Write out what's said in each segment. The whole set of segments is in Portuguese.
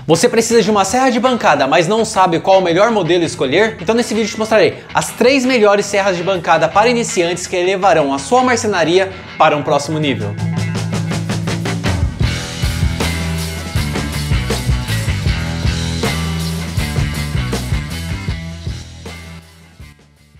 Você precisa de uma serra de bancada, mas não sabe qual o melhor modelo escolher? Então nesse vídeo eu te mostrarei as 3 melhores serras de bancada para iniciantes que elevarão a sua marcenaria para um próximo nível.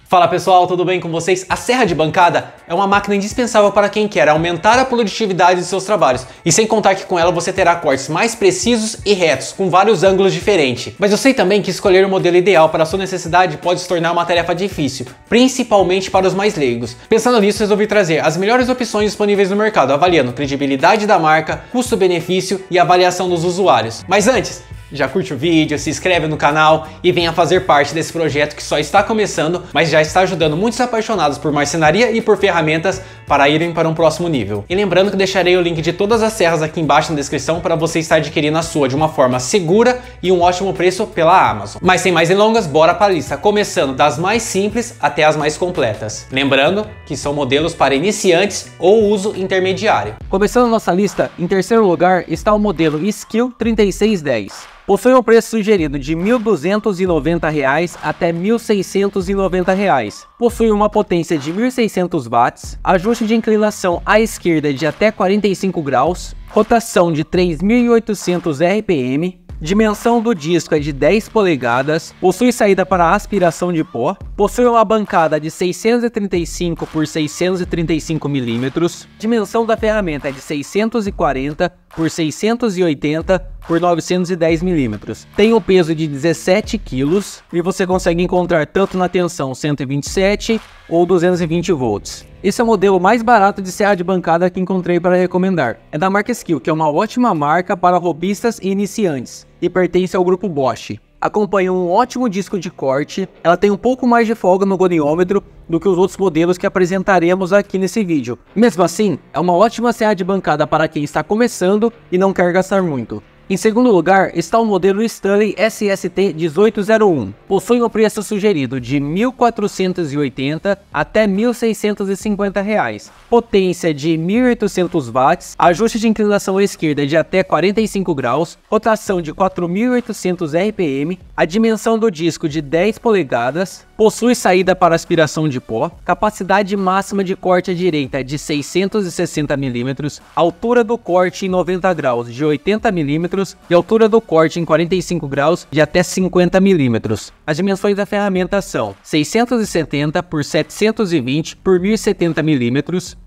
Fala pessoal, tudo bem com vocês? A serra de bancada é uma máquina indispensável para quem quer aumentar a produtividade de seus trabalhos. E sem contar que com ela você terá cortes mais precisos e retos, com vários ângulos diferentes. Mas eu sei também que escolher o modelo ideal para a sua necessidade pode se tornar uma tarefa difícil, principalmente para os mais leigos. Pensando nisso, resolvi trazer as melhores opções disponíveis no mercado, avaliando credibilidade da marca, custo-benefício e avaliação dos usuários. Mas antes, já curte o vídeo, se inscreve no canal e venha fazer parte desse projeto que só está começando, mas já está ajudando muitos apaixonados por marcenaria e por ferramentas para irem para um próximo nível. E lembrando que deixarei o link de todas as serras aqui embaixo na descrição para você estar adquirindo a sua de uma forma segura e um ótimo preço pela Amazon. Mas sem mais delongas, bora para a lista, começando das mais simples até as mais completas. Lembrando que são modelos para iniciantes ou uso intermediário. Começando a nossa lista, em terceiro lugar está o modelo Skill 3610. Possui um preço sugerido de R$ 1.290 até R$ 1.690. Possui uma potência de 1.600 watts, ajuste de inclinação à esquerda de até 45 graus, rotação de 3.800 RPM, dimensão do disco é de 10 polegadas, possui saída para aspiração de pó, possui uma bancada de 635 por 635 mm, dimensão da ferramenta é de 640 por 680 por 910 mm. Tem um peso de 17 kg e você consegue encontrar tanto na tensão 127 ou 220 volts. Esse é o modelo mais barato de serra de bancada que encontrei para recomendar. É da marca Skill, que é uma ótima marca para hobbyistas e iniciantes, e pertence ao grupo Bosch. Acompanha um ótimo disco de corte, ela tem um pouco mais de folga no goniômetro do que os outros modelos que apresentaremos aqui nesse vídeo. Mesmo assim, é uma ótima serra de bancada para quem está começando e não quer gastar muito. Em segundo lugar está o modelo Stanley SST 1801. Possui um preço sugerido de R$ 1.480 até R$ 1.650. Potência de 1.800 watts, ajuste de inclinação à esquerda de até 45 graus, rotação de 4.800 RPM, a dimensão do disco de 10 polegadas, possui saída para aspiração de pó, capacidade máxima de corte à direita de 660 mm, altura do corte em 90 graus de 80 mm, e altura do corte em 45 graus de até 50 mm. As dimensões da ferramenta são 670 por 720 por 1070 mm,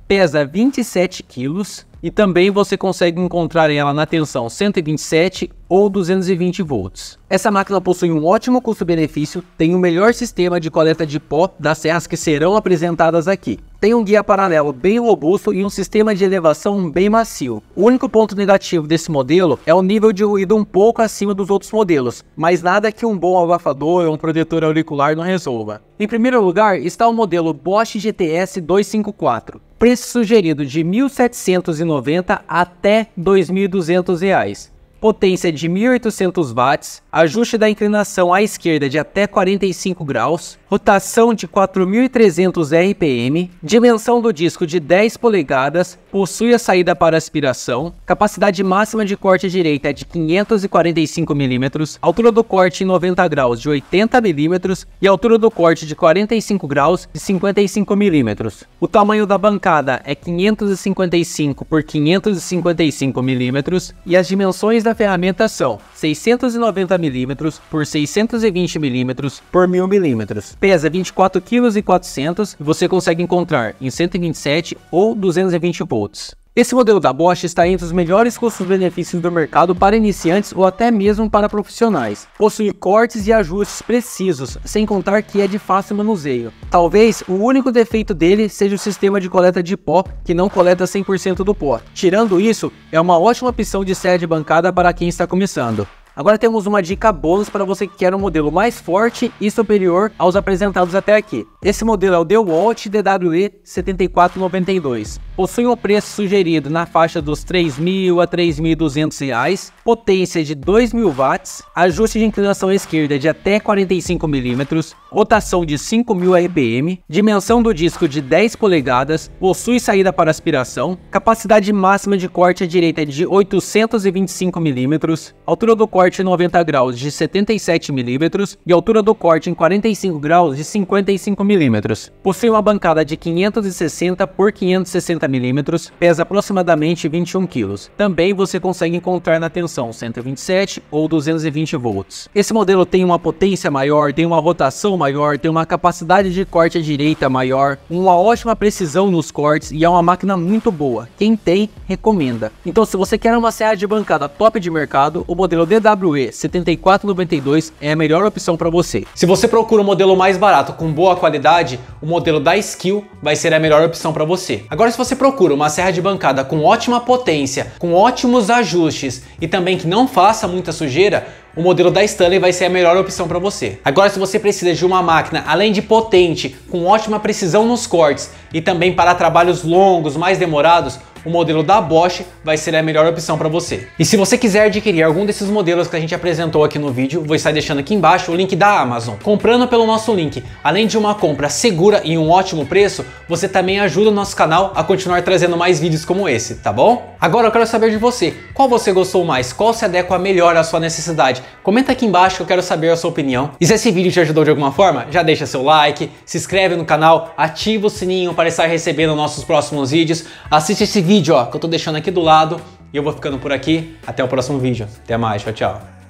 pesa 27 kg e também você consegue encontrar ela na tensão 127 ou 220 volts. Essa máquina possui um ótimo custo-benefício, tem o melhor sistema de coleta de pó das serras que serão apresentadas aqui. Tem um guia paralelo bem robusto e um sistema de elevação bem macio. O único ponto negativo desse modelo é o nível de ruído um pouco acima dos outros modelos, mas nada que um bom abafador ou um protetor auricular não resolva. Em primeiro lugar está o modelo Bosch GTS 254. Preço sugerido de R$ 1.790 até R$ 2.200. Potência de 1.800 watts, ajuste da inclinação à esquerda de até 45 graus, rotação de 4.300 RPM, dimensão do disco de 10 polegadas, possui a saída para aspiração, capacidade máxima de corte à direita é de 545 mm, altura do corte em 90 graus de 80 mm e altura do corte de 45 graus de 55 mm. O tamanho da bancada é 555 por 555 mm e as dimensões da ferramenta são 690 mm por 620 mm por 1000 mm. Pesa 24,4 kg e você consegue encontrar em 127 ou 220 volts. Esse modelo da Bosch está entre os melhores custos-benefícios do mercado para iniciantes ou até mesmo para profissionais. Possui cortes e ajustes precisos, sem contar que é de fácil manuseio. Talvez o único defeito dele seja o sistema de coleta de pó, que não coleta 100% do pó. Tirando isso, é uma ótima opção de serra de bancada para quem está começando. Agora temos uma dica bônus para você que quer um modelo mais forte e superior aos apresentados até aqui. Esse modelo é o DeWalt DWE 7492. Possui um preço sugerido na faixa dos R$ 3.000 a R$ 3.200, potência de 2.000 watts, ajuste de inclinação à esquerda de até 45 mm, rotação de 5.000 RPM, dimensão do disco de 10 polegadas, possui saída para aspiração, capacidade máxima de corte à direita de 825 mm, altura do corte em 90 graus de 77 mm e altura do corte em 45 graus de 55 mm. Possui uma bancada de 560 por 560 mm, pesa aproximadamente 21 kg. Também você consegue encontrar na tensão 127 ou 220 volts. Esse modelo tem uma potência maior, tem uma rotação maior, tem uma capacidade de corte à direita maior, uma ótima precisão nos cortes e é uma máquina muito boa. Quem tem, recomenda. Então, se você quer uma serra de bancada top de mercado, o modelo DWE 7492 é a melhor opção para você. Se você procura um modelo mais barato com boa qualidade, o modelo da Skil vai ser a melhor opção para você. Agora, se você procura uma serra de bancada com ótima potência, com ótimos ajustes e também que não faça muita sujeira, o modelo da Stanley vai ser a melhor opção para você. Agora, se você precisa de uma máquina, além de potente, com ótima precisão nos cortes e também para trabalhos longos, mais demorados, o modelo da Bosch vai ser a melhor opção para você. E se você quiser adquirir algum desses modelos que a gente apresentou aqui no vídeo, vou estar deixando aqui embaixo o link da Amazon. Comprando pelo nosso link, além de uma compra segura e um ótimo preço, você também ajuda o nosso canal a continuar trazendo mais vídeos como esse, tá bom? Agora eu quero saber de você, qual você gostou mais, qual se adequa melhor à sua necessidade? Comenta aqui embaixo que eu quero saber a sua opinião. E se esse vídeo te ajudou de alguma forma, já deixa seu like, se inscreve no canal, ativa o sininho para estar recebendo nossos próximos vídeos, assiste esse vídeo ó, que eu tô deixando aqui do lado e eu vou ficando por aqui. Até o próximo vídeo. Até mais, tchau, tchau.